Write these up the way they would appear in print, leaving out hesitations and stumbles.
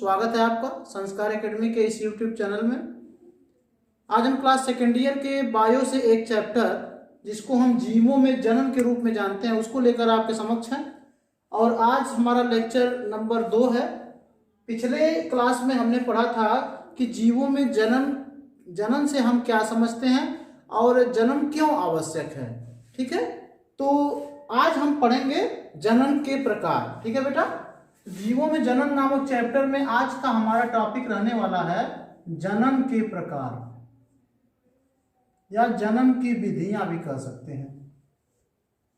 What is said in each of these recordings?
स्वागत है आपका संस्कार एकेडमी के इस यूट्यूब चैनल में। आज हम क्लास सेकेंड ईयर के बायो से एक चैप्टर जिसको हम जीवों में जनन के रूप में जानते हैं उसको लेकर आपके समक्ष हैं। और आज हमारा लेक्चर नंबर 2 है। पिछले क्लास में हमने पढ़ा था कि जीवों में जनन से हम क्या समझते हैं और जन्म क्यों आवश्यक है। ठीक है, तो आज हम पढ़ेंगे जनन के प्रकार। ठीक है बेटा, जीवों में जनन नामक चैप्टर में आज का हमारा टॉपिक रहने वाला है जनन के प्रकार या जनन की विधियां भी कह सकते हैं।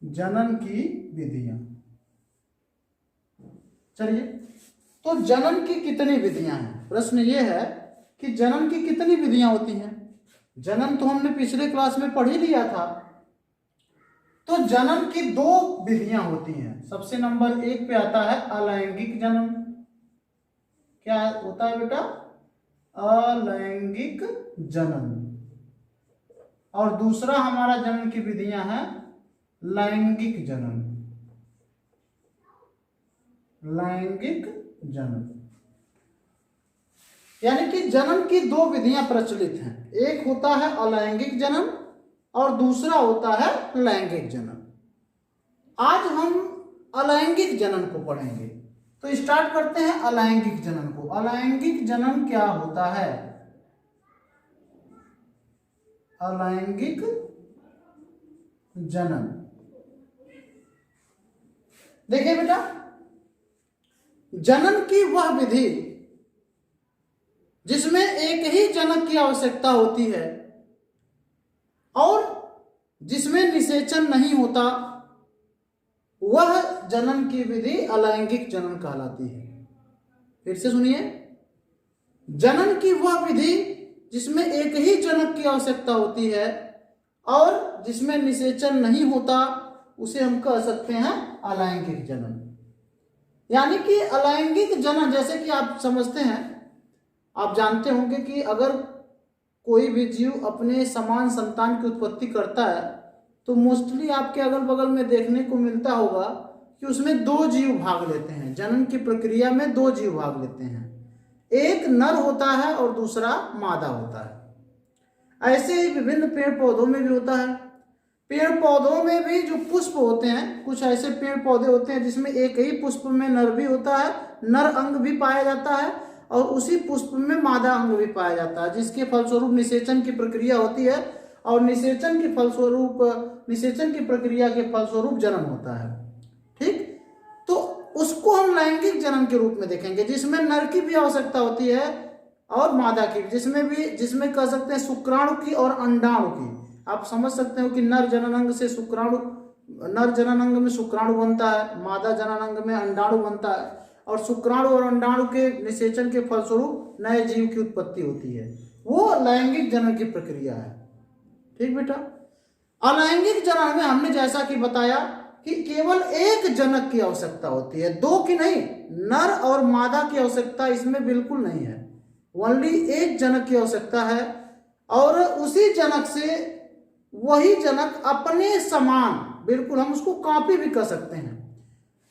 जनन की विधियां, चलिए तो जनन की कितनी विधियां हैं। प्रश्न ये है कि जनन की कितनी विधियां होती हैं। जनन तो हमने पिछले क्लास में पढ़ ही लिया था। तो जनन की 2 विधियां होती हैं। सबसे नंबर 1 पे आता है अलैंगिक जनन। क्या होता है बेटा? अलैंगिक जनन। और दूसरा हमारा जनन की विधियां हैं लैंगिक जनन। लैंगिक जनन यानी कि जनन की 2 विधियां प्रचलित हैं। एक होता है अलैंगिक जनन और दूसरा होता है लैंगिक जनन। आज हम अलैंगिक जनन को पढ़ेंगे। तो स्टार्ट करते हैं अलैंगिक जनन को। अलैंगिक जनन क्या होता है? अलैंगिक जनन, देखिए बेटा, जनन की वह विधि जिसमें एक ही जनक की आवश्यकता होती है और जिसमें निषेचन नहीं होता, वह जनन की विधि अलैंगिक जनन कहलाती है। फिर से सुनिए, जनन की वह विधि जिसमें एक ही जनक की आवश्यकता होती है और जिसमें निषेचन नहीं होता, उसे हम कह सकते हैं अलैंगिक जनन। यानी कि अलैंगिक जनन, जैसे कि आप समझते हैं, आप जानते होंगे कि अगर कोई भी जीव अपने समान संतान की उत्पत्ति करता है तो मोस्टली आपके अगल बगल में देखने को मिलता होगा कि उसमें 2 जीव भाग लेते हैं। जनन की प्रक्रिया में 2 जीव भाग लेते हैं, एक नर होता है और दूसरा मादा होता है। ऐसे ही विभिन्न पेड़ पौधों में भी होता है। पेड़ पौधों में भी जो पुष्प होते हैं, कुछ ऐसे पेड़ पौधे होते हैं जिसमें एक ही पुष्प में नर भी होता है, नर अंग भी पाया जाता है, और उसी पुष्प में मादा अंग भी पाया जाता है, जिसके फलस्वरूप निषेचन की प्रक्रिया होती है और निषेचन की प्रक्रिया के फलस्वरूप जन्म होता है। ठीक, तो उसको हम लैंगिक जनन के रूप में देखेंगे, जिसमें नर की भी आवश्यकता होती है और मादा की, जिसमें कह सकते हैं शुक्राणु की और अंडाणु की। आप समझ सकते हो कि नर जननांग में शुक्राणु बनता है, मादा जननांग में अंडाणु बनता है, और शुक्राणु और अंडाणु के निषेचन के फलस्वरूप नए जीव की उत्पत्ति होती है। वो लैंगिक जनन की प्रक्रिया है। ठीक बेटा, अलैंगिक जनन में हमने जैसा कि बताया कि केवल एक जनक की आवश्यकता होती है, 2 की नहीं। नर और मादा की आवश्यकता इसमें बिल्कुल नहीं है, ओनली एक जनक की आवश्यकता है। और उसी जनक से वही जनक अपने समान, बिल्कुल हम उसको कॉपी भी कर सकते हैं।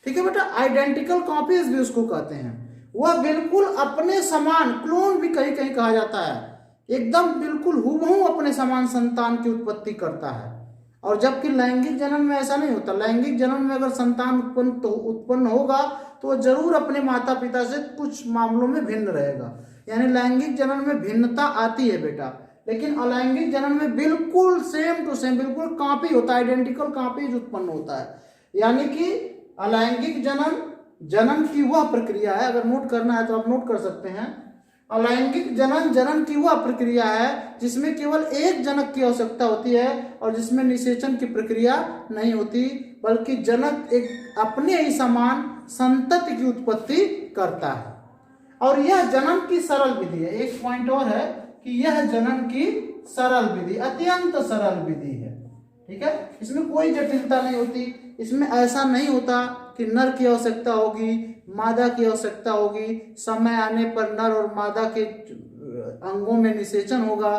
ठीक है बेटा, आइडेंटिकल कॉपीज भी उसको कहते हैं। वह बिल्कुल अपने समान, क्लोन भी कहीं कहीं कहा जाता है, एकदम बिल्कुल हूबहू अपने समान संतान की उत्पत्ति करता है। और जबकि लैंगिक जनन में ऐसा नहीं होता। लैंगिक जनन में अगर संतान उत्पन्न होगा तो वह जरूर अपने माता पिता से कुछ मामलों में भिन्न रहेगा। यानी लैंगिक जनन में भिन्नता आती है बेटा, लेकिन अलैंगिक जनन में बिल्कुल सेम टू सेम, बिल्कुल कॉपी होता है, आइडेंटिकल कॉपी उत्पन्न होता है। यानी कि अलैंगिक जनन की वह प्रक्रिया है, अगर नोट करना है तो आप नोट कर सकते हैं। अलैंगिक जनन की वह प्रक्रिया है जिसमें केवल एक जनक की आवश्यकता होती है और जिसमें निषेचन की प्रक्रिया नहीं होती, बल्कि जनक एक अपने ही समान संतति की उत्पत्ति करता है। और यह जनन की सरल विधि है। एक पॉइंट और है कि यह जनन की सरल विधि, अत्यंत सरल विधि है। ठीक है, इसमें कोई जटिलता नहीं होती। इसमें ऐसा नहीं होता कि नर की आवश्यकता होगी, मादा की आवश्यकता होगी, समय आने पर नर और मादा के अंगों में निषेचन होगा,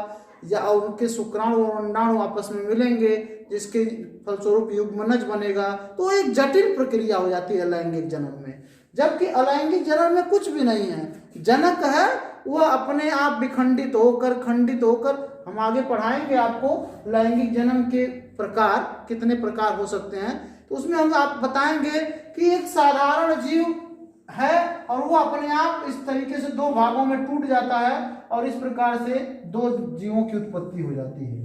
या उनके शुक्राणु और अंडाणु आपस में मिलेंगे जिसके फलस्वरूप युग्मनज बनेगा। तो एक जटिल प्रक्रिया हो जाती है लैंगिक जनन में। जबकि अलैंगिक जनन में कुछ भी नहीं है, जनक है वह अपने आप विखंडित होकर खंडित होकर, हम आगे पढ़ाएंगे आपको लैंगिक जनन के प्रकार कितने प्रकार हो सकते हैं, तो उसमें हम आप बताएंगे कि एक साधारण जीव है और वो अपने आप इस तरीके से दो भागों में टूट जाता है और इस प्रकार से दो जीवों की उत्पत्ति हो जाती है।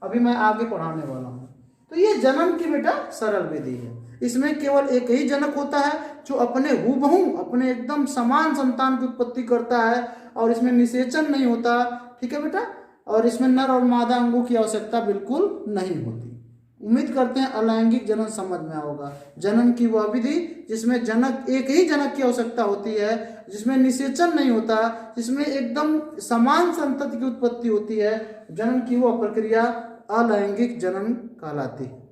अभी मैं आगे पढ़ाने वाला हूँ। तो ये जन्म की बेटा सरल विधि है। इसमें केवल एक ही जनक होता है जो अपने हूबहू अपने एकदम समान संतान की उत्पत्ति करता है और इसमें निषेचन नहीं होता। ठीक है बेटा, और इसमें नर और मादा अंगों की आवश्यकता बिल्कुल नहीं होती। उम्मीद करते हैं अलैंगिक जनन समझ में होगा। जनन की वह विधि जिसमें जनक एक ही जनक की आवश्यकता होती है, जिसमें निषेचन नहीं होता, जिसमें एकदम समान संतति की उत्पत्ति होती है, जनन की वह प्रक्रिया अलैंगिक जनन कहलाती है।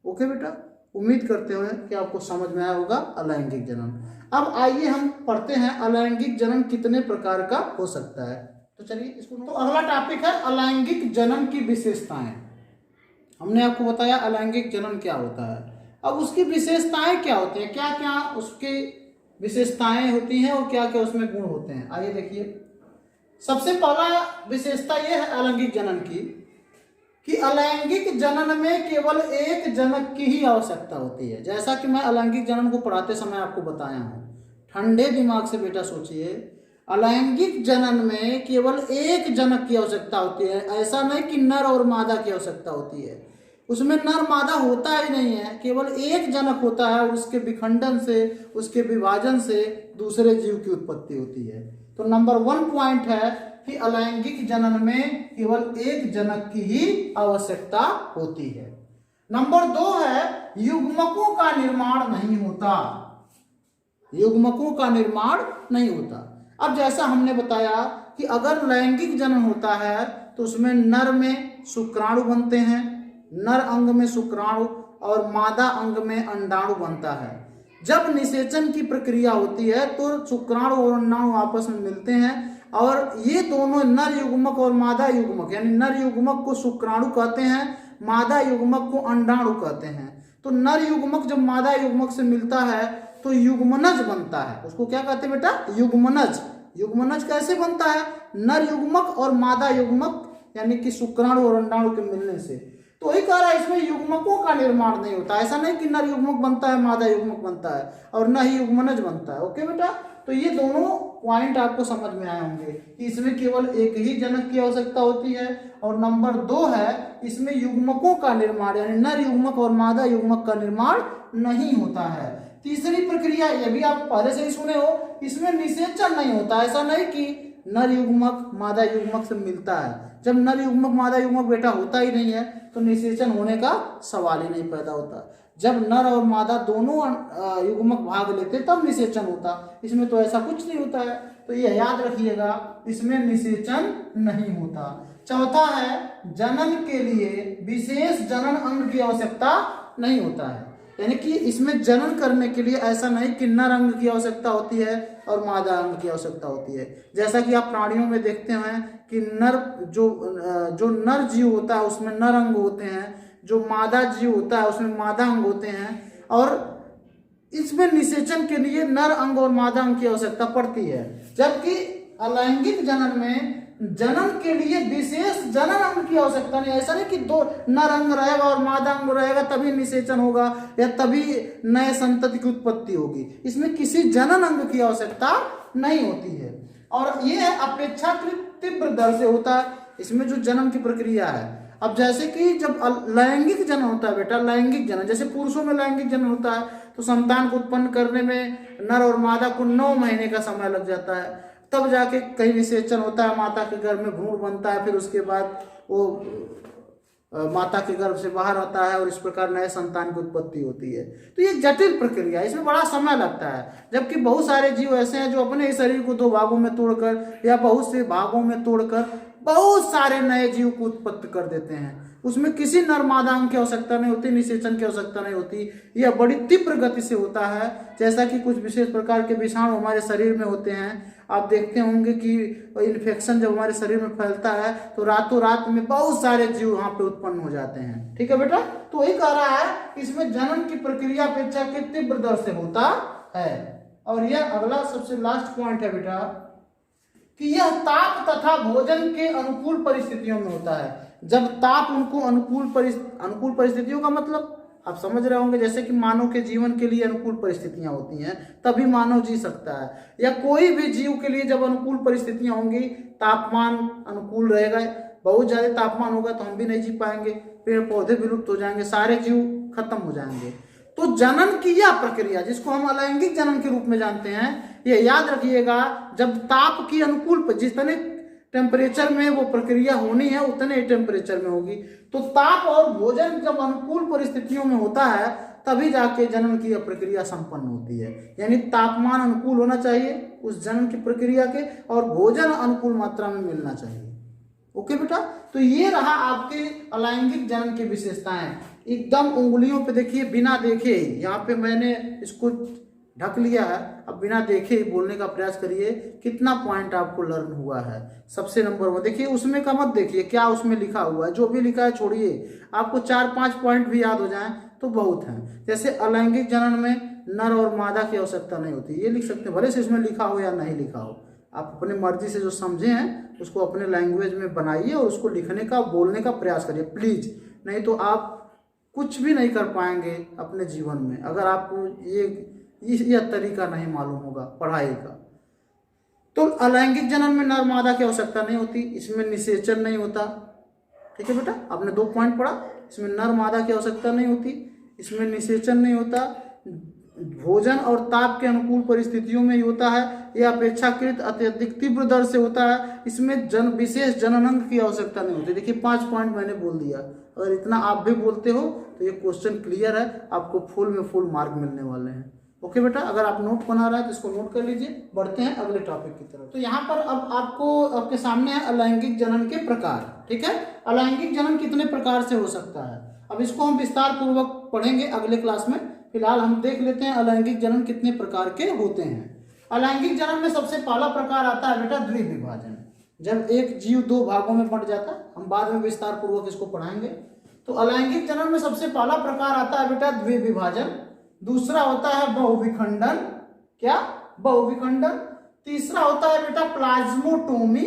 ओके बेटा, उम्मीद करते हैं कि आपको समझ में आया होगा अलैंगिक जनन। अब आइए हम पढ़ते हैं अलैंगिक जनन कितने प्रकार का हो सकता है। तो चलिए इसको, तो अगला टॉपिक है अलैंगिक जनन की विशेषताएं। हमने आपको बताया अलैंगिक जनन क्या होता है, अब उसकी विशेषताएं क्या होती हैं, क्या क्या उसकी विशेषताएं होती हैं और क्या क्या उसमें गुण होते हैं। आइए देखिए, सबसे पहला विशेषता यह है अलैंगिक जनन की कि अलैंगिक जनन में केवल एक जनक की ही आवश्यकता होती है। जैसा कि मैं अलैंगिक जनन को पढ़ाते समय आपको बताया हूं, ठंडे दिमाग से बेटा सोचिए, अलैंगिक जनन में केवल एक जनक की आवश्यकता होती है। ऐसा नहीं कि नर और मादा की आवश्यकता होती है, उसमें नर मादा होता ही नहीं है, केवल एक जनक होता है और उसके विखंडन से, उसके विभाजन से दूसरे जीव की उत्पत्ति होती है। तो नंबर 1 पॉइंट है कि अलैंगिक जनन में केवल एक जनक की ही आवश्यकता होती है। नंबर 2 है युग्मकों का निर्माण नहीं होता। युग्मकों का निर्माण नहीं होता। अब जैसा हमने बताया कि अगर लैंगिक जनन होता है तो उसमें नर में शुक्राणु बनते हैं, नर अंग में शुक्राणु और मादा अंग में अंडाणु बनता है। जब निषेचन की प्रक्रिया होती है तो शुक्राणु और अंडाणु आपस में मिलते हैं और ये दोनों नर युग्मक और मादा युग्मक, यानी नर युग्मक को शुक्राणु कहते हैं, मादा युग्मक को अंडाणु कहते हैं। तो नर युग्मक जब मादा युग्मक से मिलता है तो युग्मनज बनता है। उसको क्या कहते हैं बेटा? युग्मनज। युग्मनज कैसे बनता है? नर युग्मक और मादा युग्मक यानी कि शुक्राणु और अंडाणु के मिलने से। तो वही कह रहा है इसमें युग्मकों का निर्माण नहीं होता। ऐसा नहीं कि नर युग्मक बनता है मादा युग्मक बनता है और न ही युग्मनज बनता है। ओके बेटा, तो ये दोनों पॉइंट आपको समझ में आए होंगे कि इसमें केवल एक ही जनक की आवश्यकता होती है। और नंबर 2 है इसमें युग्मकों का निर्माण यानी नर युग्मक और मादा युग्मक का निर्माण नहीं होता है। तीसरी प्रक्रिया, ये भी आप पहले से ही सुने हो, इसमें निषेचन नहीं होता। ऐसा नहीं कि नर युग्मक मादा युग्मक से मिलता है। जब नर युग्मक मादा युग्मक बेटा होता ही नहीं है तो निषेचन होने का सवाल ही नहीं पैदा होता। जब नर और मादा दोनों युग्मक भाग लेते तब निषेचन होता, इसमें तो ऐसा कुछ नहीं होता है। तो ये याद रखिएगा, इसमें निषेचन नहीं होता। चौथा है जनन के लिए विशेष जनन अंग की आवश्यकता नहीं होता है। यानी कि इसमें जनन करने के लिए ऐसा नहीं कि नर अंग की आवश्यकता होती है और मादा अंग की आवश्यकता होती है। जैसा कि आप प्राणियों में देखते हैं कि नर जो नर जीव होता है उसमें नर अंग होते हैं, जो मादा जीव होता है उसमें मादा अंग होते हैं, और इसमें निषेचन के लिए नर अंग और मादा अंग की आवश्यकता पड़ती है। जबकि अलैंगिक जनन में जनन के लिए विशेष जनन अंग की आवश्यकता नहीं। ऐसा नहीं कि दो नर अंग रहेगा और मादा अंग रहेगा तभी निषेचन होगा या तभी नए संतति की उत्पत्ति होगी। इसमें किसी जनन अंग की आवश्यकता नहीं होती है और यह अपेक्षाकृत तीव्र दर से होता है इसमें जो जन्म की प्रक्रिया है। अब जैसे कि जब लैंगिक जनन होता है बेटा, लैंगिक जनन जैसे पुरुषों में लैंगिक जनन होता है तो संतान को उत्पन्न करने में नर और मादा को 9 महीने का समय लग जाता है, तब जाके कहीं निषेचन होता है, माता के गर्भ में भ्रूण बनता है, फिर उसके बाद वो माता के गर्भ से बाहर आता है और इस प्रकार नए संतान की उत्पत्ति होती है। तो ये जटिल प्रक्रिया है, इसमें बड़ा समय लगता है। जबकि बहुत सारे जीव ऐसे हैं जो अपने शरीर को 2 भागों में तोड़कर या बहुत से भागों में तोड़कर बहुत सारे नए जीव को उत्पत्ति कर देते हैं। उसमें किसी नर मादा अंग की आवश्यकता नहीं होती, निषेचन की आवश्यकता नहीं होती। यह बड़ी तीव्र गति से होता है। जैसा कि कुछ विशेष प्रकार के विषाणु हमारे शरीर में होते हैं, आप देखते होंगे कि इन्फेक्शन जब हमारे शरीर में फैलता है तो रातों रात में बहुत सारे जीव वहां पे उत्पन्न हो जाते हैं। ठीक है बेटा, तो वही कह रहा है इसमें जनन की प्रक्रिया अपेक्षा के तीव्र दर से होता है। और यह अगला सबसे लास्ट पॉइंट है बेटा कि यह ताप तथा भोजन के अनुकूल परिस्थितियों में होता है। जब ताप उनको अनुकूल परिस्थितियों का मतलब आप समझ रहे होंगे, जैसे कि मानव के जीवन के लिए अनुकूल परिस्थितियां होती हैं तभी मानव जी सकता है, या कोई भी जीव के लिए जब अनुकूल परिस्थितियां होंगी, तापमान अनुकूल रहेगा, बहुत ज्यादा तापमान होगा तो हम भी नहीं जी पाएंगे, पेड़ पौधे विलुप्त हो जाएंगे, सारे जीव खत्म हो जाएंगे। तो जनन की यह प्रक्रिया जिसको हम अलैंगिक जनन के रूप में जानते हैं, ये याद रखिएगा, जब ताप की अनुकूल जितने टेम्परेचर में वो प्रक्रिया होनी है उतने ही टेम्परेचर में होगी। तो ताप और भोजन जब अनुकूल परिस्थितियों में होता है तभी जाके जनन की यह प्रक्रिया संपन्न होती है। यानी तापमान अनुकूल होना चाहिए उस जनन की प्रक्रिया के, और भोजन अनुकूल मात्रा में मिलना चाहिए। ओके बेटा, तो ये रहा आपके अलैंगिक जनन की विशेषताएं। एकदम उंगलियों पे देखिए, बिना देखे ही, यहाँ पे मैंने इसको ढक लिया है, अब बिना देखे ही बोलने का प्रयास करिए, कितना पॉइंट आपको लर्न हुआ है। सबसे नंबर 1 देखिए, उसमें का मत देखिए क्या उसमें लिखा हुआ है, जो भी लिखा है छोड़िए, आपको 4-5 पॉइंट भी याद हो जाएं तो बहुत हैं। जैसे अलैंगिक जनन में नर और मादा की आवश्यकता नहीं होती, ये लिख सकते हैं, भले से इसमें लिखा हो या नहीं लिखा हो, आप अपने मर्जी से जो समझे हैं उसको अपने लैंग्वेज में बनाइए और उसको लिखने का बोलने का प्रयास करिए प्लीज, नहीं तो आप कुछ भी नहीं कर पाएंगे अपने जीवन में अगर आपको यह तरीका नहीं मालूम होगा पढ़ाई का। तो अलैंगिक जनन में नर मादा की आवश्यकता नहीं होती, इसमें निषेचन नहीं होता। ठीक है बेटा, आपने 2 पॉइंट पढ़ा, इसमें नर मादा की आवश्यकता नहीं होती, इसमें निषेचन नहीं होता, भोजन और ताप के अनुकूल परिस्थितियों में ही होता है, यह अपेक्षाकृत अत्यधिक तीव्र दर से होता है, इसमें विशेष जननांग की आवश्यकता नहीं होती। देखिए 5 पॉइंट मैंने बोल दिया, अगर इतना आप भी बोलते हो तो ये क्वेश्चन क्लियर है, आपको फुल में फुल मार्क मिलने वाले हैं। ओके बेटा, अगर आप नोट बना रहे हैं तो इसको नोट कर लीजिए। बढ़ते हैं अगले टॉपिक की तरफ। तो यहाँ पर अब आपको आपके सामने है अलैंगिक जनन के प्रकार। ठीक है, अलैंगिक जनन कितने प्रकार से हो सकता है, अब इसको हम विस्तार पूर्वक पढ़ेंगे अगले क्लास में। फिलहाल हम देख लेते हैं अलैंगिक जनन कितने प्रकार के होते हैं। अलैंगिक जनन में सबसे पहला प्रकार आता है बेटा द्विविभाजन, जब एक जीव 2 भागों में बंट जाता है, हम बाद में विस्तार पूर्वक इसको पढ़ाएंगे। तो अलैंगिक जनन में सबसे पहला प्रकार आता है बेटा द्विविभाजन, दूसरा होता है बहुविखंडन, क्या बहुविखंडन, तीसरा होता है बेटा प्लाज्मोटोमी,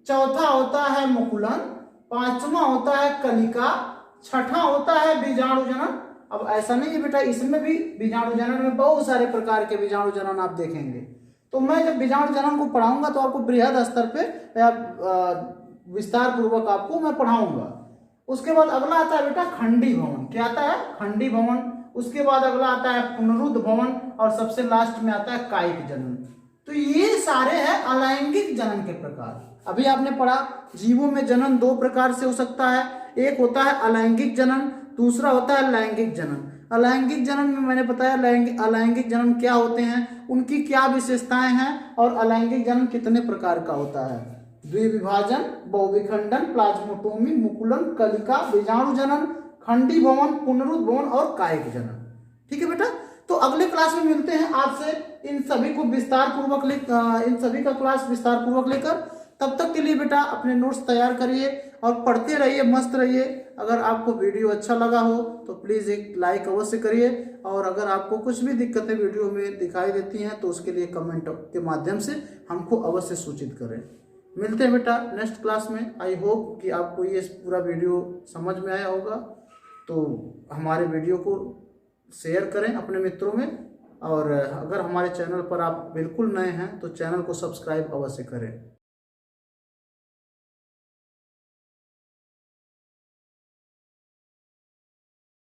चौथा होता है मुकुलन, 5वां होता है कलिका, 6वां होता है बीजाणु जनन। अब ऐसा नहीं है बेटा, इसमें भी बीजाणु जनन में बहुत सारे प्रकार के बीजाणु जनन आप देखेंगे, तो मैं जब बीजाणु जनन को पढ़ाऊंगा तो आपको बृहद स्तर पे या विस्तार पूर्वक आपको मैं पढ़ाऊंगा। उसके बाद अगला आता है बेटा खंडी भवन, क्या आता है खंडी भवन, उसके बाद अगला आता है पुनरुद्ध भवन, और सबसे लास्ट में आता है कायिक जनन। तो ये सारे हैं अलैंगिक जनन के प्रकार। अभी आपने पढ़ा जीवों में जनन 2 प्रकार से हो सकता है, एक होता है अलैंगिक जनन, दूसरा होता है लैंगिक जनन। अलैंगिक जनन में मैंने बताया अलैंगिक जनन क्या होते हैं, उनकी क्या विशेषताएं हैं, और अलैंगिक जनन कितने प्रकार का होता है, द्विविभाजन, बहुविखंडन, प्लाज्मोटोमी, मुकुलन, कलिका, बीजाणु जनन, खंडी भवन, पुनरुद्ध भवन और कायिक जनन। ठीक है बेटा, तो अगले क्लास में मिलते हैं आपसे, इन सभी को विस्तार पूर्वक इन सभी का क्लास विस्तार पूर्वक लेकर। तब तक के लिए बेटा अपने नोट्स तैयार करिए और पढ़ते रहिए, मस्त रहिए। अगर आपको वीडियो अच्छा लगा हो तो प्लीज़ एक लाइक अवश्य करिए, और अगर आपको कुछ भी दिक्कतें वीडियो में दिखाई देती हैं तो उसके लिए कमेंट के माध्यम से हमको अवश्य सूचित करें। मिलते हैं बेटा नेक्स्ट क्लास में। आई होप कि आपको ये पूरा वीडियो समझ में आया होगा, तो हमारे वीडियो को शेयर करें अपने मित्रों में, और अगर हमारे चैनल पर आप बिल्कुल नए हैं तो चैनल को सब्सक्राइब अवश्य करें।